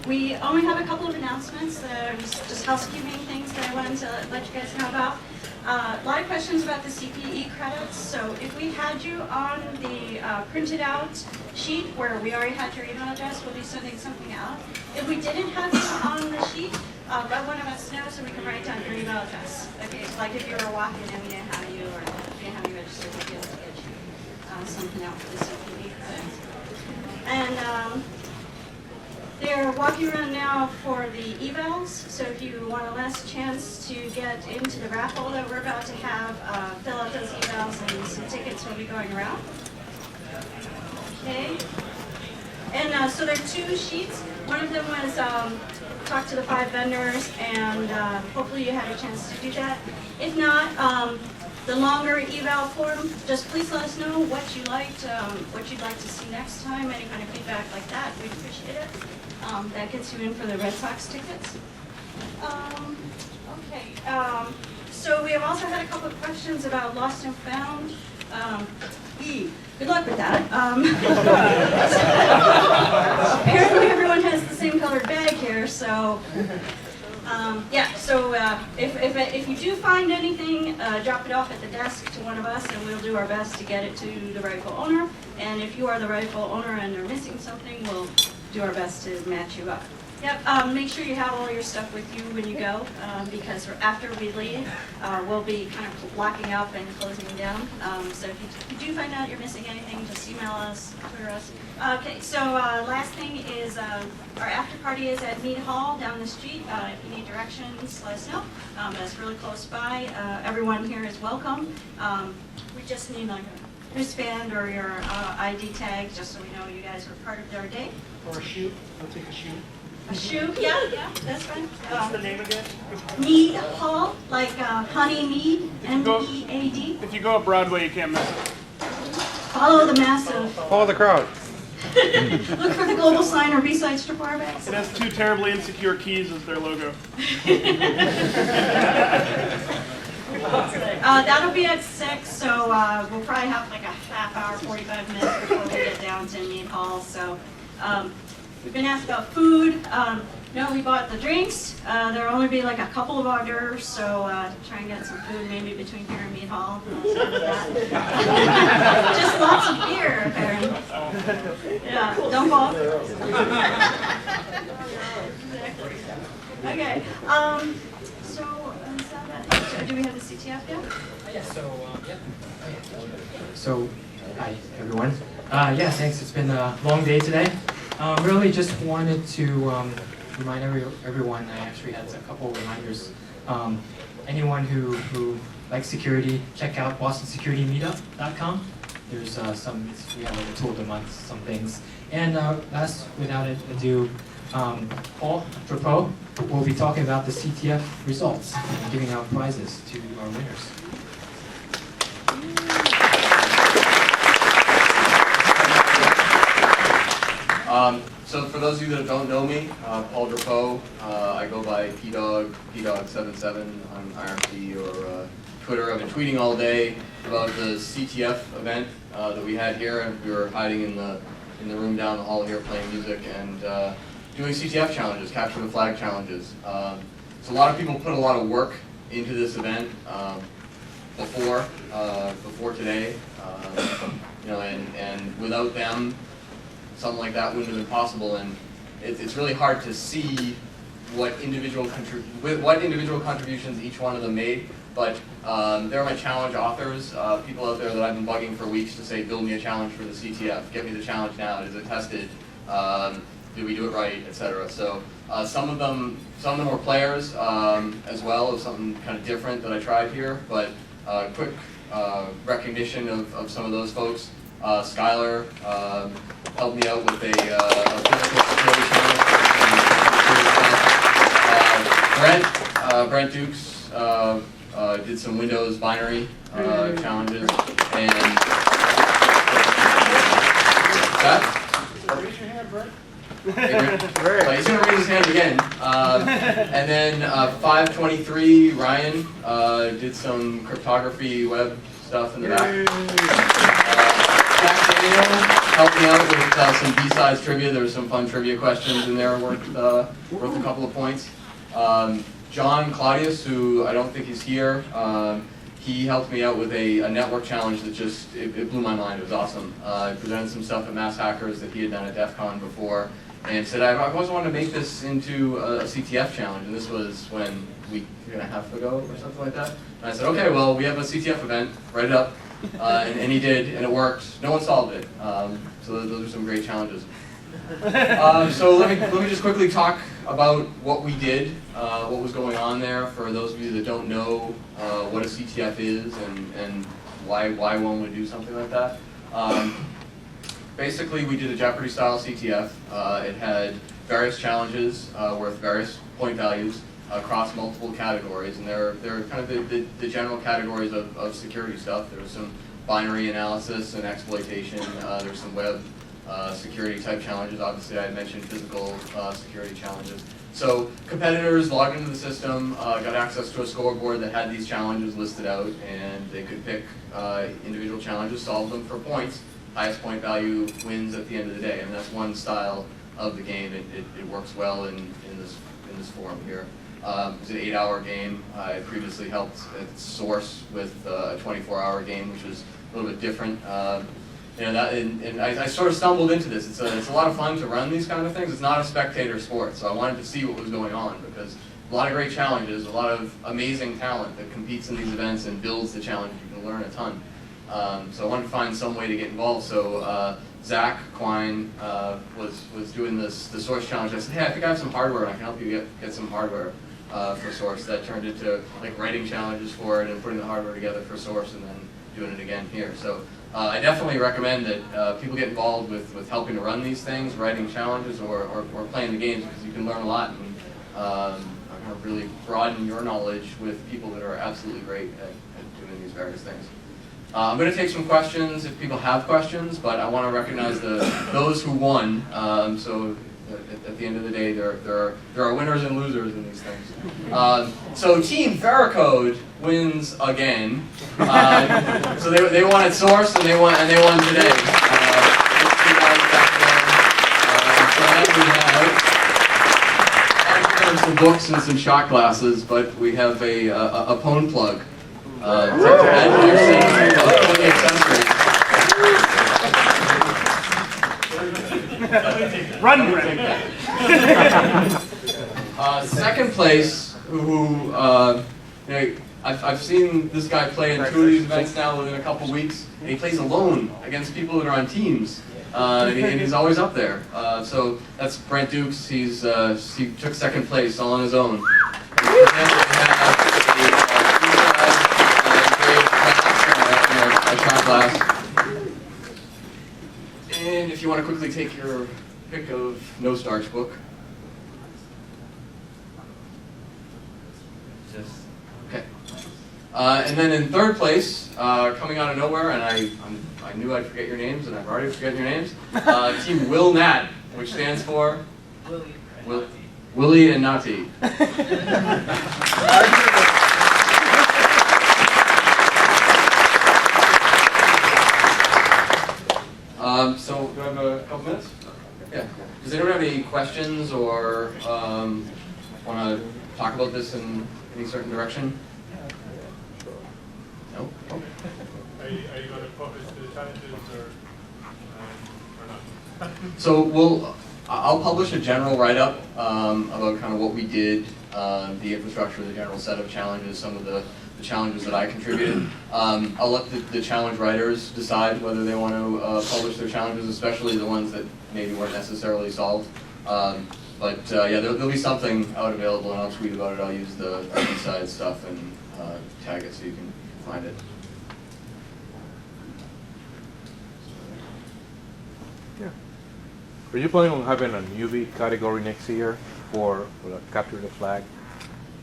We only have a couple of announcements that are just housekeeping things that I wanted to let you guys know about. A lot of questions about the CPE credits. So if we had you on the printed out sheet where we already had your email address, we'll be sending something out. If we didn't have you on the sheet, let one of us know so we can write down your email address. Okay, so like if you were walking and we didn't have you, or we didn't have you registered, we'd be able to get you something out for the CPE credits. And they're walking around now for the evals, so if you want a last chance to get into the raffle that we're about to have, fill out those evals and some tickets will be going around. Okay. And so there are 2 sheets. One of them was talk to the 5 vendors, and hopefully you had a chance to do that. If not, the longer eval form, just please let us know what you liked, what you'd like to see next time, any kind of feedback like that. We'd appreciate it. That gets you in for the Red Sox tickets. Okay, so we have also had a couple of questions about Lost and Found. Good luck with that. Apparently everyone has the same colored bag here, so yeah, so if you do find anything, drop it off at the desk to one of us and we'll do our best to get it to the rightful owner. And if you are the rightful owner and they're missing something, we'll do our best to match you up. Yep, make sure you have all your stuff with you when you go, because after we leave, we'll be kind of locking up and closing down. So if you do find out you're missing anything, just email us, Twitter us. Okay, so last thing is our after party is at Mead Hall down the street. If you need directions, let us know. That's really close by. Everyone here is welcome. We just need like a wristband or your ID tag, just so we know you guys are part of our day. Or a shoe. I'll take a shoe. A shoe? Yeah, that's fine. What's the name again? Mead Hall, like honey mead, M-E-A-D. If you go up Broadway, you can't miss it. Follow the massive. Follow the crowd. Look for the global sign or BSides strip wire bags. It has 2 terribly insecure keys as their logo. That'll be at 6, so we'll probably have like a half hour, 45 minutes before we get down to Mead Hall. So we've been asked about food. No, we bought the drinks. There'll only be like a couple of hors d'oeuvres, so try and get some food maybe between here and Mead Hall. Just lots of beer, apparently. Yeah, don't fall. Exactly. Okay. So is that it? Do we have the CTF yet? Yeah, so hi everyone. Yeah, thanks. It's been a long day today. Really just wanted to remind everyone, I actually had a couple of reminders. Anyone who likes security, check out bostonsecuritymeetup.com. There's we have like a tool of the month, some things. And last, without ado, Paul Drapeau will be talking about the CTF results and giving out prizes to our winners. So for those of you that don't know me, Paul Drapeau, I go by PDog77 on IRC or Twitter. I've been tweeting all day about the CTF event that we had here, and we were hiding in the room down the hall here playing music and doing CTF challenges, capture the flag challenges. So a lot of people put a lot of work into this event before today, and without them, something like that wouldn't have been possible, and it's really hard to see what individual contributions each one of them made. But they're my challenge authors, people out there that I've been bugging for weeks to say, build me a challenge for the CTF, get me the challenge now, is it tested, did we do it right, etc. So some of them were players as well, of something kind of different that I tried here, but quick recognition of some of those folks. Skylar helped me out with a physical security challenge. Brent Dukes did some Windows binary challenges, and Raise your hand, Brent. He's going to raise his hand again. And then 523, Ryan did some cryptography web stuff in the back. Jack Daniel helped me out with some BSides trivia. There were some fun trivia questions in there worth a couple of points. John Claudius, who I don't think is here, he helped me out with a network challenge that just, it blew my mind. It was awesome. I presented some stuff at Mass Hackers that he had done at DEF CON before, and said, I always wanted to make this into a CTF challenge, and this was when, a week and a half ago or something like that. And I said, okay, well, we have a CTF event, write it up. And he did, and it worked. No one solved it. So those are some great challenges. So let me just quickly talk about what we did, what was going on there for those of you that don't know what a CTF is and why one would do something like that. Basically, we did a Jeopardy-style CTF. It had various challenges worth various point values across multiple categories, and they're kind of the general categories of security stuff. There was some binary analysis and exploitation. There's some web security type challenges. Obviously, I had mentioned physical security challenges. So competitors logged into the system, got access to a scoreboard that had these challenges listed out, and they could pick individual challenges, solve them for points. Highest point value wins at the end of the day, and that's one style of the game. It works well in this forum here. It was an 8-hour game. I previously helped at Source with a 24-hour game, which was a little bit different. And I sort of stumbled into this. It's a lot of fun to run these kind of things. It's not a spectator sport, so I wanted to see what was going on, because a lot of great challenges, a lot of amazing talent that competes in these events and builds the challenge. You can learn a ton. So I wanted to find some way to get involved. So Zach Quine was doing the Source challenge. I said, hey, I think I have some hardware, and I can help you get some hardware for Source. That turned into like writing challenges for it and putting the hardware together for Source, and then doing it again here. So I definitely recommend that people get involved with helping to run these things, writing challenges, or playing the games, because you can learn a lot and kind of really broaden your knowledge with people that are absolutely great at doing these various things. I'm going to take some questions if people have questions, but I want to recognize those who won. So at the end of the day, there are winners and losers in these things. So Team Farracode wins again. So they won at Source and they won today. We have some books and some shot glasses, but we have a phone plug. To add to your set of accessories. Run, Brett. Second place, I've seen this guy play in 2 of these events now within a couple weeks, and he plays alone against people that are on teams, and he's always up there. So that's Brent Dukes. He took second place all on his own. And if you want to quickly take your pick of no starch book. Okay. And then in third place, coming out of nowhere, and I knew I'd forget your names, and I've already forgotten your names. Team Will Nat, which stands for Willie and Nati. So do I have a couple minutes? Yeah. Does anyone have any questions or want to talk about this in any certain direction? No? Oh. Are you going to publish the challenges or not? So I'll publish a general write-up about kind of what we did, the infrastructure, the general set of challenges, some of the challenges that I contributed. I'll let the challenge writers decide whether they want to publish their challenges, especially the ones that maybe weren't necessarily solved. But yeah, there'll be something out available, and I'll tweet about it. I'll use the BSides stuff and tag it so you can find it. Yeah. Are you planning on having a newbie category next year for capture the flag?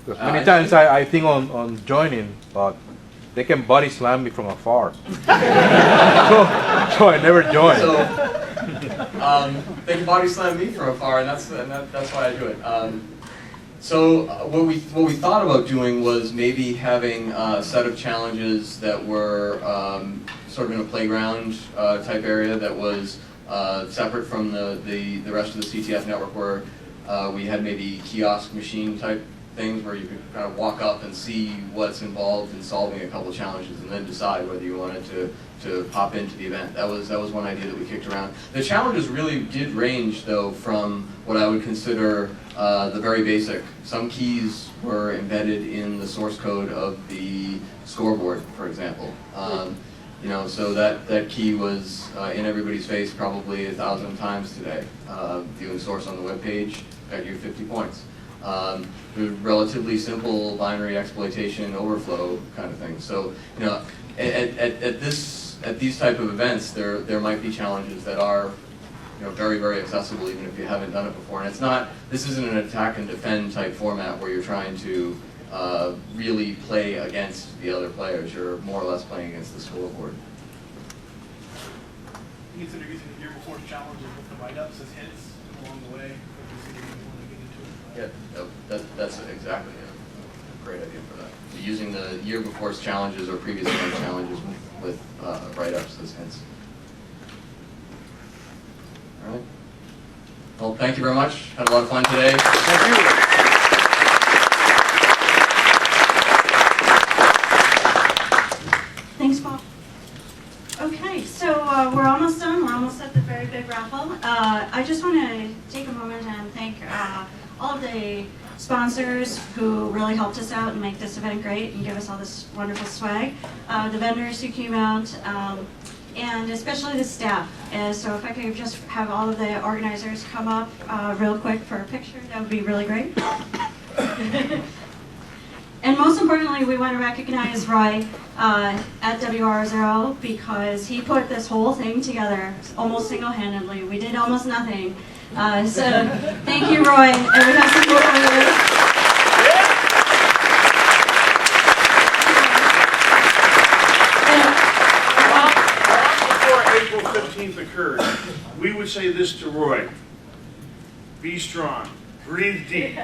Because many times I think on joining, but they can body slam me from afar. so I never join. So they can body slam me from afar, and that's why I do it. So what we thought about doing was maybe having a set of challenges that were sort of in a playground type area that was separate from the rest of the CTF network, where we had maybe kiosk machine type things where you could kind of walk up and see what's involved in solving a couple challenges and then decide whether you wanted to pop into the event. That was one idea that we kicked around. The challenges really did range, though, from what I would consider the very basic. Some keys were embedded in the source code of the scoreboard, for example. You know, so that key was in everybody's face probably 1,000 times today. Viewing source on the web page got you 50 points. Relatively simple binary exploitation overflow kind of thing. So, you know, at these type of events, there might be challenges that are, you know, very, very accessible even if you haven't done it before. And this isn't an attack and defend type format where you're trying to really play against the other players. You're more or less playing against the scoreboard. You consider using the year before challenges with the write-ups as hints along the way, if you want to get into it. Yeah, that's exactly a great idea for that. Using the year before's challenges or previous year's challenges with write-ups as hints. All right. Well, thank you very much. Had a lot of fun today. Thank you. Thanks, Bob. Okay, so we're almost done. We're almost at the very big raffle. I just want to take a moment and thank all of the sponsors who really helped us out and make this event great and give us all this wonderful swag. The vendors who came out, and especially the staff. So if I could just have all of the organizers come up real quick for a picture, that would be really great. And most importantly, we want to recognize Roy at WR0 because he put this whole thing together almost single-handedly. We did almost nothing. So thank you, Roy. And we have some more for you. Before April 15th occurred, we would say this to Roy: be strong, breathe deep.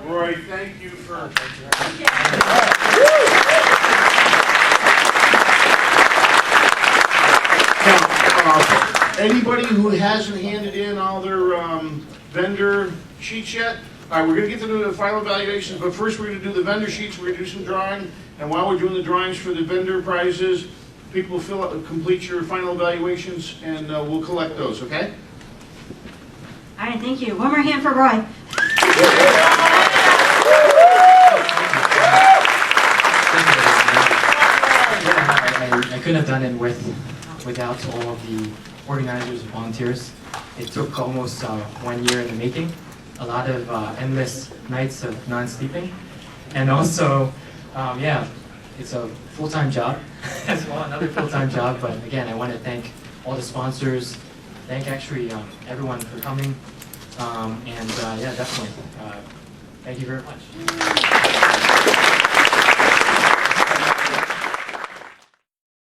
Roy, thank you for... Anybody who hasn't handed in all their vendor sheets yet, all right, we're going to get to the final evaluations, but first we're going to do the vendor sheets, we're going to do some drawing, and while we're doing the drawings for the vendor prizes, people will complete your final evaluations, and we'll collect those, okay? All right, thank you. One more hand for Roy. I couldn't have done it without all of the organizers and volunteers. It took almost 1 year in the making, a lot of endless nights of non-sleeping, and also, yeah, it's a full-time job as well, another full-time job. But again, I want to thank all the sponsors, thank actually everyone for coming, and yeah, definitely, thank you very much.